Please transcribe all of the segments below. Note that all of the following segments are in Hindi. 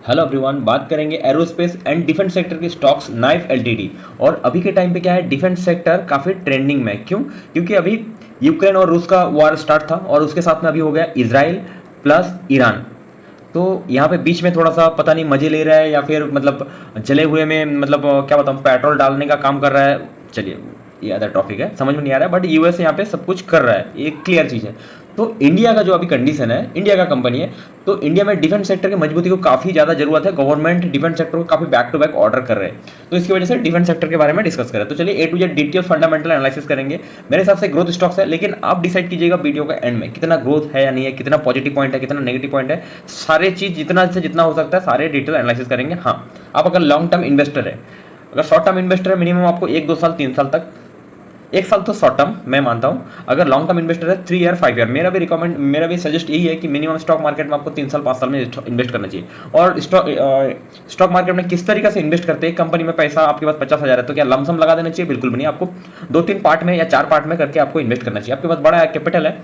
हेलो एवरीवन, बात करेंगे एरोस्पेस एंड डिफेंस सेक्टर के स्टॉक्स नाइफ एलटीडी। और अभी के टाइम पे क्या है, डिफेंस सेक्टर काफ़ी ट्रेंडिंग में है। क्यों? क्योंकि अभी यूक्रेन और रूस का वॉर स्टार्ट था और उसके साथ में अभी हो गया इजराइल प्लस ईरान। तो यहाँ पे बीच में थोड़ा सा पता नहीं मजे ले रहा है या फिर मतलब जले हुए में मतलब क्या बताऊँ, पेट्रोल डालने का काम कर रहा है। चलिए, ये अदर टॉपिक है, समझ में नहीं आ रहा है, बट यूएस यहाँ पे सब कुछ कर रहा है, ये क्लियर चीज़ है। तो इंडिया का जो अभी कंडीशन है, इंडिया का कंपनी है, तो इंडिया में डिफेंस सेक्टर की मजबूती को काफ़ी ज़्यादा जरूरत है। गवर्नमेंट डिफेंस सेक्टर को काफ़ी बैक टू बैक ऑर्डर कर रहे हैं, तो इसकी वजह से डिफेंस सेक्टर के बारे में डिस्कस करें। तो चलिए A to Z detail fundamental analysis करेंगे। मेरे हिसाब से ग्रोथ स्टॉक्स है, लेकिन आप डिसाइड कीजिएगा वीडियो का एंड में कितना ग्रोथ है या नहीं है, कितना पॉजिटिव पॉइंट है, कितना नेगेटिव पॉइंट है। सारे चीज़ जितना से जितना हो सकता है सारे डिटेल एनालिसिस करेंगे। हाँ, आप अगर लॉन्ग टर्म इन्वेस्टर है, अगर शॉर्ट टर्म इन्वेस्टर है, मिनिमम आपको 1-2 साल 3 साल तक, 1 साल तो शॉर्ट टर्म मैं मानता हूँ। अगर लॉन्ग टर्म इन्वेस्टर है 3 ईयर 5 ईयर, मेरा भी सजेस्ट यही है कि मिनिमम स्टॉक मार्केट में आपको 3 साल 5 साल में इन्वेस्ट करना चाहिए। और स्टॉक मार्केट में किस तरीके से इन्वेस्ट करते हैं, कंपनी में पैसा आपके पास 50,000 है तो क्या लमसम लगा देना चाहिए? बिल्कुल भी नहीं। आपको 2-3 पार्ट में या 4 पार्ट में करके आपको इन्वेस्ट करना चाहिए। आपके पास बड़ा कैपिटल है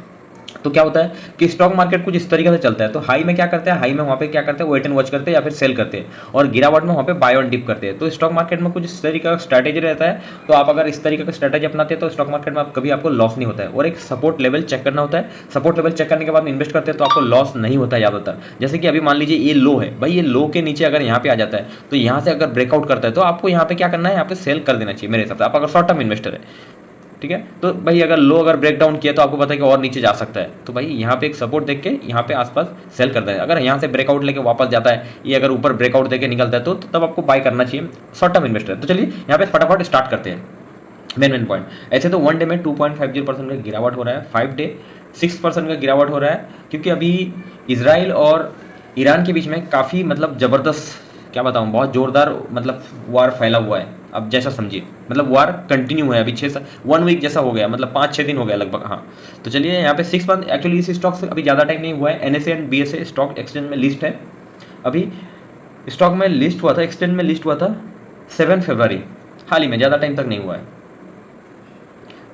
तो क्या होता है कि स्टॉक मार्केट कुछ इस तरीके से चलता है। तो हाई में क्या करते हैं, हाई में वहाँ पे क्या करते हैं, वेट एंड वॉच करते हैं या फिर सेल करते हैं, और गिरावट में वहाँ पे बाय ऑन डिप करते हैं। तो स्टॉक मार्केट में कुछ इस तरीके का स्ट्रैटेजी रहता है। तो आप अगर इस तरीके का स्ट्रैटेजी अपनाते हैं तो स्टॉक मार्केट में आप कभी आपको लॉस नहीं होता है। और एक सपोर्ट लेवल चेक करना होता है, सपोर्ट लेवल चेक करने के बाद इन्वेस्ट करते हैं तो आपको लॉस नहीं होता है ज़्यादातर। जैसे कि अभी मान लीजिए ये लो है भाई, ये लो के नीचे अगर यहाँ पे आ जाता है तो यहाँ से अगर ब्रेकआउट करता है तो आपको यहाँ पे क्या करना है, यहाँ पे सेल कर देना चाहिए मेरे हिसाब से, आप अगर शॉर्ट टर्म इन्वेस्टर है। ठीक है, तो भाई अगर लो अगर ब्रेक डाउन किया तो आपको पता है कि और नीचे जा सकता है, तो भाई यहाँ पे एक सपोर्ट देख के यहाँ पे आसपास सेल करता है। अगर यहाँ से ब्रेकआउट लेके वापस जाता है, ये अगर ऊपर ब्रेकआउट देके निकलता है तो तब आपको बाय करना चाहिए शॉर्ट टर्म इन्वेस्टर। तो चलिए यहाँ पे फटाफट स्टार्ट करते हैं मेन पॉइंट। ऐसे तो 1 डे में 2.50% का गिरावट हो रहा है, 5 डे 6% का गिरावट हो रहा है, क्योंकि अभी इसराइल और ईरान के बीच में काफ़ी मतलब ज़बरदस्त, क्या बताऊँ, बहुत जोरदार मतलब वार फैला हुआ है। अब जैसा समझिए, मतलब वार कंटिन्यू है अभी 1 वीक जैसा हो गया, मतलब 5-6 दिन हो गया लगभग। हाँ, तो चलिए यहाँ पे 6 मंथ, एक्चुअली इस स्टॉक से अभी ज़्यादा टाइम नहीं हुआ है। NSA and BSA stock exchange में लिस्ट है, अभी स्टॉक में लिस्ट हुआ था, एक्सचेंज में लिस्ट हुआ था 7 फरवरी, हाल ही में, ज़्यादा टाइम तक नहीं हुआ है।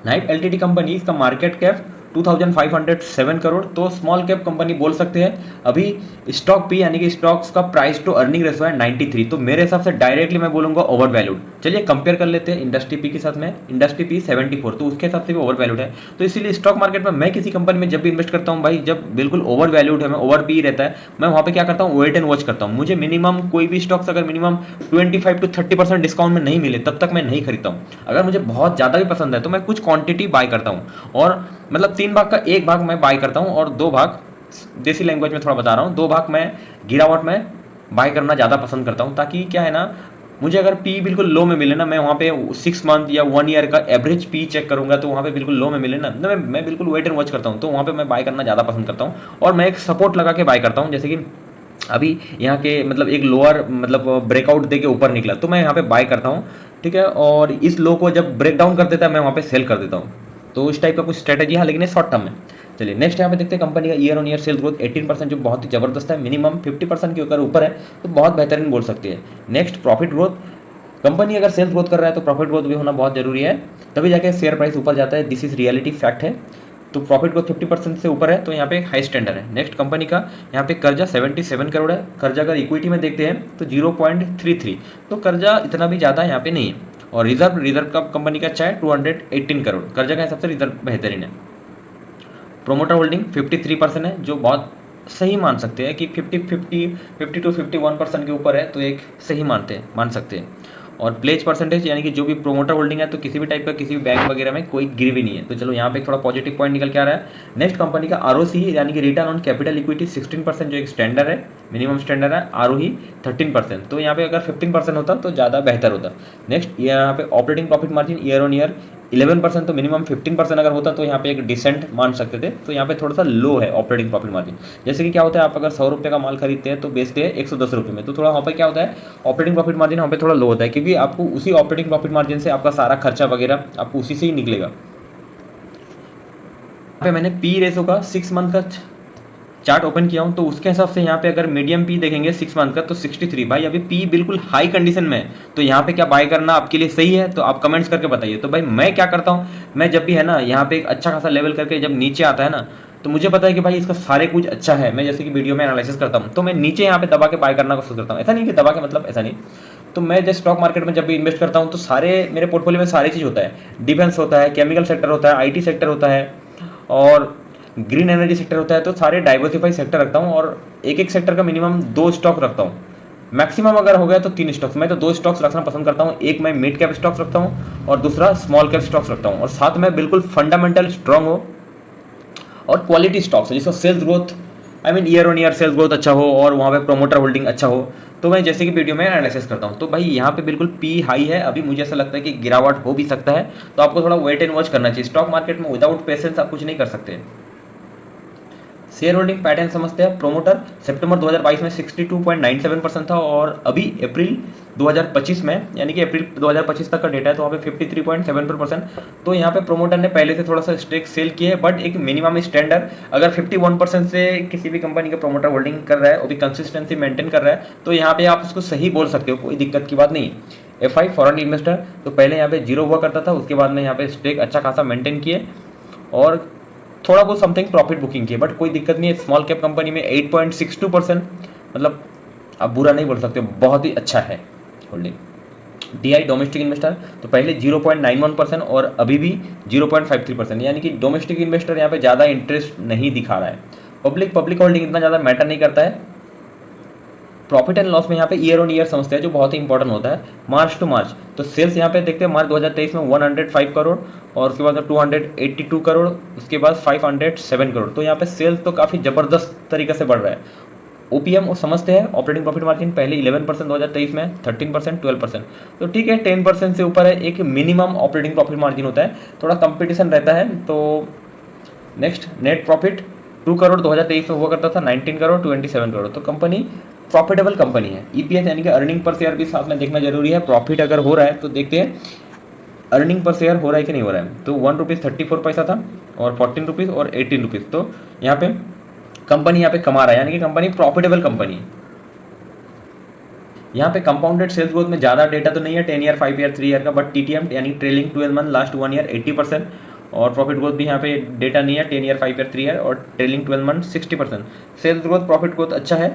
नाइफ एलटीडी कंपनी, इसका मार्केट कैप 2507 करोड़, तो स्मॉल कैप कंपनी बोल सकते हैं। अभी स्टॉक पी यानी कि स्टॉक्स का प्राइस टू अर्निंग रेशो है 93, तो मेरे हिसाब से डायरेक्टली मैं बोलूंगा ओवर वैल्यूड। चलिए कंपेयर कर लेते हैं इंडस्ट्री पी के साथ में, इंडस्ट्री पी 74, तो उसके हिसाब से भी ओवर वैल्यूड है। तो इसीलिए स्टॉक मार्केट में मैं किसी कंपनी में जब भी इन्वेस्ट करता हूँ भाई, जब बिल्कुल ओवर वैल्यूड है, मैं ओवर पी रहता है, मैं वहाँ पे क्या करता हूँ, वेट एंड वॉच करता हूँ। मुझे मिनिमम कोई भी स्टॉक्स अगर मिनिमम 25-30% डिस्काउंट में नहीं मिले तब तक मैं नहीं खरीदता हूँ। अगर मुझे बहुत ज़्यादा भी पसंद है तो मैं कुछ क्वांटिटी बाय करता हूँ, और मतलब 3 भाग का 1 भाग मैं बाय करता हूँ और 2 भाग, देसी लैंग्वेज में थोड़ा बता रहा हूँ, 2 भाग मैं गिरावट में बाय करना ज़्यादा पसंद करता हूँ। ताकि क्या है ना, मुझे अगर पी बिल्कुल लो में मिले ना, मैं वहाँ पे 6 मंथ या 1 ईयर का एवरेज पी चेक करूँगा, तो वहाँ पे बिल्कुल लो में मिले ना, मैं बिल्कुल वेट एंड वॉच करता हूँ, तो वहाँ पे मैं बाय करना ज़्यादा पसंद करता हूँ। और मैं एक सपोर्ट लगा के बाय करता हूँ, जैसे कि अभी यहाँ के मतलब एक लोअर मतलब ब्रेकआउट दे के ऊपर निकला तो मैं यहाँ पे बाय करता हूँ। ठीक है, और इस लो को जब ब्रेक डाउन कर देता है मैं वहाँ पे सेल कर देता हूँ। तो इस टाइप का कुछ स्ट्रेटेजी है, लेकिन शॉर्ट टर्म में। चलिए नेक्स्ट यहाँ पे देखते हैं कंपनी का year on year cell growth 18%, जो बहुत ही जबरदस्त है। मिनिमम 50% के ऊपर है तो बहुत बेहतरीन बोल सकते हैं। नेक्स्ट प्रॉफिट ग्रोथ, कंपनी अगर सेल्स ग्रोथ कर रहा है तो प्रॉफिट ग्रोथ भी होना बहुत जरूरी है, तभी जाके शेयर प्राइस ऊपर जाता है। दिस इज रियलिटी फैक्ट है। तो प्रॉफिट ग्रोथ 50% से ऊपर है तो यहाँ पे हाई स्टैंडर्ड है। नेक्स्ट कंपनी का यहाँ पे कर्जा 77 करोड़ है। कर्जा अगर इक्विटी में देखते हैं तो 0.33, तो कर्जा इतना भी ज़्यादा यहाँ पे नहीं है। और रिजर्व का कंपनी का अच्छा है 218 करोड़, कर्जा का हिसाब से रिजर्व बेहतरीन है। प्रोमोटर होल्डिंग 53% है, जो बहुत सही मान सकते हैं कि 50 to 51% के ऊपर है, तो एक सही मान सकते हैं। और प्लेज परसेंटेज यानी कि जो भी प्रोमोटर होल्डिंग है तो किसी भी टाइप का किसी भी बैंक वगैरह में कोई गिरवी नहीं है। तो चलो यहाँ पे थोड़ा पॉजिटिव पॉइंट निकल के आ रहा है। नेक्स्ट कंपनी का आरओसी यानी कि रिटर्न ऑन कैपिटल इक्विटी 16%, जो एक स्टैंडर्ड है, मिनिमम स्टैंडर्ड है। आरओई 13%, तो यहाँ पे अगर 15% होता तो ज़्यादा बेहतर होता। नेक्स्ट यहाँ पे operating profit margin year on year 11%, तो मिनिमम 15% अगर होता तो यहाँ पे एक डिसेंट मान सकते थे। तो यहाँ पे थोड़ा सा लो है ऑपरेटिंग प्रॉफिट मार्जिन। जैसे कि क्या होता है, आप अगर 100 रुपये का माल खरीदते हैं तो बेचते हैं 110 रुपये में, तो थोड़ा वहाँ पर क्या होता है, ऑपरेटिंग प्रॉफिट मार्जिन वहाँ पे थोड़ा लो होता है, क्योंकि आपको उसी ऑपरेटिंग प्रॉफिट मार्जिन से आपका सारा खर्चा वगैरह आपको उसी से ही निकलेगा। यहाँ पे मैंने पी रेशो का 6 मंथ का चार्ट ओपन किया हूँ, तो उसके हिसाब से यहाँ पे अगर मीडियम पी देखेंगे 6 मंथ का तो 63। भाई अभी पी बिल्कुल हाई कंडीशन में है, तो यहाँ पे क्या बाय करना आपके लिए सही है, तो आप कमेंट्स करके बताइए। तो भाई मैं क्या करता हूँ, मैं जब भी है ना यहाँ पे एक अच्छा खासा लेवल करके जब नीचे आता है ना, तो मुझे पता है कि भाई इसका सारे कुछ अच्छा है, मैं जैसे कि वीडियो में एनालिसिस करता हूँ तो मैं नीचे यहाँ पे दबा के बाय करना कोशिश करता हूँ। ऐसा नहीं कि दबा के मतलब ऐसा नहीं, तो मैं जैसे स्टॉक मार्केट में जब भी इन्वेस्ट करता हूँ तो सारे मेरे पोर्टफोलियो में सारी चीज़ होता है। डिफेंस होता है, केमिकल सेक्टर होता है, आईटी सेक्टर होता है और ग्रीन एनर्जी सेक्टर होता है। तो सारे डाइवर्सिफाई सेक्टर रखता हूँ और एक एक सेक्टर का मिनिमम 2 स्टॉक रखता हूँ। मैक्सिमम अगर हो गया तो 3 स्टॉक्स। मैं तो 2 स्टॉक्स रखना पसंद करता हूँ। एक मैं मिड कैप स्टॉक्स रखता हूँ और दूसरा स्मॉल कैप स्टॉक्स रखता हूँ, और साथ में बिल्कुल फंडामेंटल स्ट्रांग हो और क्वालिटी स्टॉक्स है जिसका sales growth year on year sales growth अच्छा हो और वहाँ पे प्रोमोटर होल्डिंग अच्छा हो। तो मैं जैसे कि वीडियो में एनालिसिस करता हूँ। तो भाई यहाँ पे बिल्कुल पी हाई है, अभी मुझे ऐसा लगता है कि गिरावट हो भी सकता है, तो आपको थोड़ा वेट एंड वॉच करना चाहिए। स्टॉक मार्केट में विदाउट पेशेंस आप कुछ नहीं कर सकते। शेयर होल्डिंग पैटर्न समझते हैं। प्रोमोटर सितंबर 2022 में 62.97% था और अभी अप्रैल 2025 में, यानी कि अप्रैल 2025 तक का डेटा है, तो वहाँ पे 53.74%। तो यहाँ पे प्रोमोटर ने पहले से थोड़ा सा स्टेक सेल किया है, बट एक मिनिमम स्टैंडर्ड अगर 51% से किसी भी कंपनी का प्रोमोटर होल्डिंग कर रहा है, वो भी कंसिस्टेंसी मेंटेन कर रहा है, तो यहाँ पे आप उसको सही बोल सकते हो, कोई दिक्कत की बात नहीं। FI फॉरेन इन्वेस्टर, तो पहले यहाँ पे जीरो हुआ करता था, उसके बाद में यहाँ पे स्टेक अच्छा खासा मेंटेन किए और थोड़ा बहुत समथिंग प्रॉफिट बुकिंग की, बट कोई दिक्कत नहीं है। स्मॉल कैप कंपनी में 8.62%, मतलब आप बुरा नहीं बोल सकते, बहुत ही अच्छा है होल्डिंग। DI डोमेस्टिक इन्वेस्टर, तो पहले 0.91% और अभी भी 0.53%, यानी कि डोमेस्टिक इन्वेस्टर यहाँ पे ज़्यादा इंटरेस्ट नहीं दिखा रहा है। पब्लिक होल्डिंग इतना ज़्यादा मैटर नहीं करता है। प्रॉफिट एंड लॉस में यहाँ पे ईयर ऑन ईयर समझते हैं, जो बहुत ही इंपॉर्टेंट होता है। मार्च टू मार्च, तो सेल्स यहाँ पे देखते हैं मार्च 2023 में 105 करोड़ और उसके बाद 282 करोड़, उसके बाद 507 करोड़। तो यहाँ पे सेल्स तो काफ़ी ज़बरदस्त तरीके से बढ़ रहा है। OPM समझते हैं, ऑपरेटिंग प्रॉफिट मार्जिन, पहले 11% 2023 में, 13%, 12%। तो ठीक है, 10% से ऊपर है, एक मिनिमम ऑपरेटिंग प्रॉफिट मार्जिन होता है, थोड़ा कंपटीशन रहता है। तो नेक्स्ट, नेट प्रॉफिट 2 करोड़ 2023 में हुआ करता था, 19 करोड़, 27 करोड़। तो कंपनी प्रॉफिटेबल कंपनी है। EPS यानी कि अर्निंग पर शेयर भी साथ में देखना जरूरी है। प्रॉफिट अगर हो रहा है तो देखते हैं अर्निंग पर शेयर हो रहा है कि नहीं हो रहा है। तो ₹1.34 था और ₹14 और ₹18। तो यहाँ पे कंपनी यहाँ पे कमा रहा है, यानी कि कंपनी प्रॉफिटेबल कंपनी है। यहाँ पे कंपाउंडेड सेल्स ग्रोथ में ज़्यादा डेटा तो नहीं है, 10 ईयर, 5 ईयर, 3 ईयर का, बट TTM यानी ट्रेलिंग 12 मंथ लास्ट 1 ईयर 80%, और प्रॉफिट ग्रोथ भी यहाँ पे डेटा नहीं है, 10 ईयर, 5 ईयर, 3 ईयर और trailing 12 month 60%। Sales growth, profit growth अच्छा है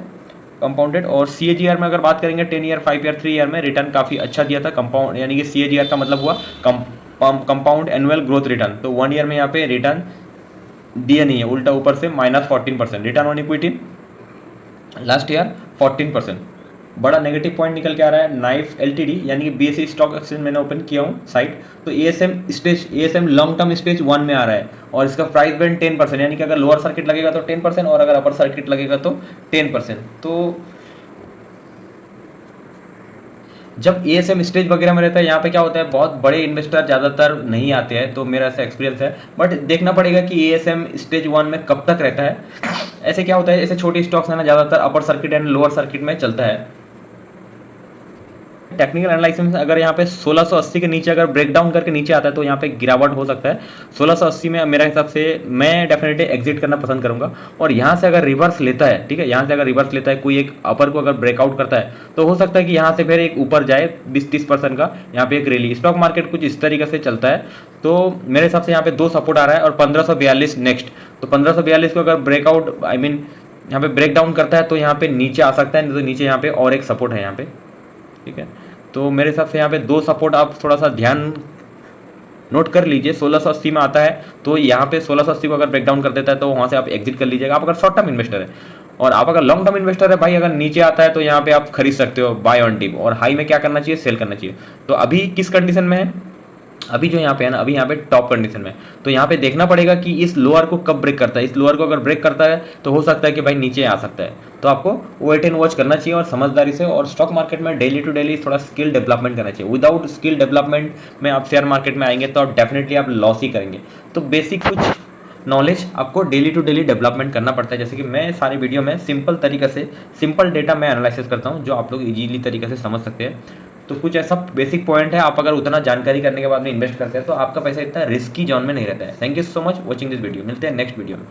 कंपाउंडेड। और CAGR में अगर बात करेंगे 10 ईयर, 5 ईयर, 3 ईयर में रिटर्न काफ़ी अच्छा दिया था। कंपाउंड यानी कि CAGR का मतलब हुआ कंपाउंड एनुअल ग्रोथ रिटर्न। तो 1 ईयर में यहाँ पे रिटर्न दिया नहीं है, उल्टा ऊपर से -14%। Return on equity last year 14%। बड़ा नेगेटिव पॉइंट निकल के आ रहा है नाइफ LTD, यानी कि BSE स्टॉक एक्सचेंज मैंने ओपन किया हूँ साइट, तो ASM लॉन्ग टर्म स्टेज 1 में आ रहा है और इसका प्राइस बैंड 10%, यानी कि अगर लोअर सर्किट लगेगा तो 10% और अगर अपर सर्किट लगेगा तो 10%। तो जब ASM स्टेज वगैरह में रहता है, यहाँ पे क्या होता है, बहुत बड़े इन्वेस्टर ज़्यादातर नहीं आते हैं, तो मेरा ऐसा एक्सपीरियंस है। बट देखना पड़ेगा कि ASM स्टेज 1 में कब तक रहता है। ऐसे क्या होता है, ऐसे छोटे स्टॉक्स है ना, ज़्यादातर upper circuit and lower circuit में चलता है। टेक्निकल एनालिसिस अगर यहाँ पे 1680 के नीचे अगर ब्रेक डाउन करके नीचे आता है तो यहाँ पे गिरावट हो सकता है। 1680 में मेरा हिसाब से मैं डेफिनेटली एग्जिट करना पसंद करूंगा। और यहाँ से अगर रिवर्स लेता है, ठीक है, यहाँ से अगर रिवर्स लेता है, कोई एक अपर को अगर ब्रेकआउट करता है तो हो सकता है कि यहाँ से फिर एक ऊपर जाए 20-30% का यहाँ पे एक रैली। स्टॉक मार्केट कुछ इस तरीके से चलता है। तो मेरे हिसाब से यहाँ पे 2 सपोर्ट आ रहा है और 1542 नेक्स्ट। तो 1542 को अगर ब्रेकआउट यहाँ पे ब्रेक डाउन करता है तो यहाँ पे नीचे आ सकता है, नहीं तो नीचे यहाँ पे और एक सपोर्ट है यहाँ पे, ठीक है। तो मेरे हिसाब से यहाँ पे 2 सपोर्ट आप थोड़ा सा ध्यान नोट कर लीजिए। 1680 में आता है तो यहाँ पे 1680 को अगर ब्रेक डाउन कर देता है तो वहाँ से आप एग्जिट कर लीजिएगा, आप अगर शॉर्ट टर्म इन्वेस्टर है। और आप अगर लॉन्ग टर्म इन्वेस्टर है भाई, अगर नीचे आता है तो यहाँ पे आप खरीद सकते हो बाय ऑन डिप। और हाई में क्या करना चाहिए, सेल करना चाहिए। तो अभी किस कंडीशन में है, अभी जो यहाँ पे है ना, अभी यहाँ पे टॉप कंडीशन में, तो यहाँ पे देखना पड़ेगा कि इस लोअर को कब ब्रेक करता है। इस लोअर को अगर ब्रेक करता है तो हो सकता है कि भाई नीचे आ सकता है। तो आपको वेट एंड वॉच करना चाहिए और समझदारी से। और स्टॉक मार्केट में डेली टू डेली थोड़ा स्किल डेवलपमेंट करना चाहिए। विदाउट स्किल डेवलपमेंट में आप शेयर मार्केट में आएंगे तो आप डेफिनेटली आप लॉस ही करेंगे। तो बेसिक कुछ नॉलेज आपको डेली टू डेली डेवलपमेंट करना पड़ता है। जैसे कि मैं सारी वीडियो में सिंपल तरीके से सिंपल डेटा मैं एनालिसिस करता हूँ जो आप लोग इजीली तरीके से समझ सकते हैं। तो कुछ ऐसा बेसिक पॉइंट है, आप अगर उतना जानकारी करने के बाद में इन्वेस्ट करते हैं तो आपका पैसा इतना रिस्की जोन में नहीं रहता है। Thank you so much watching this video. मिलते हैं नेक्स्ट वीडियो में।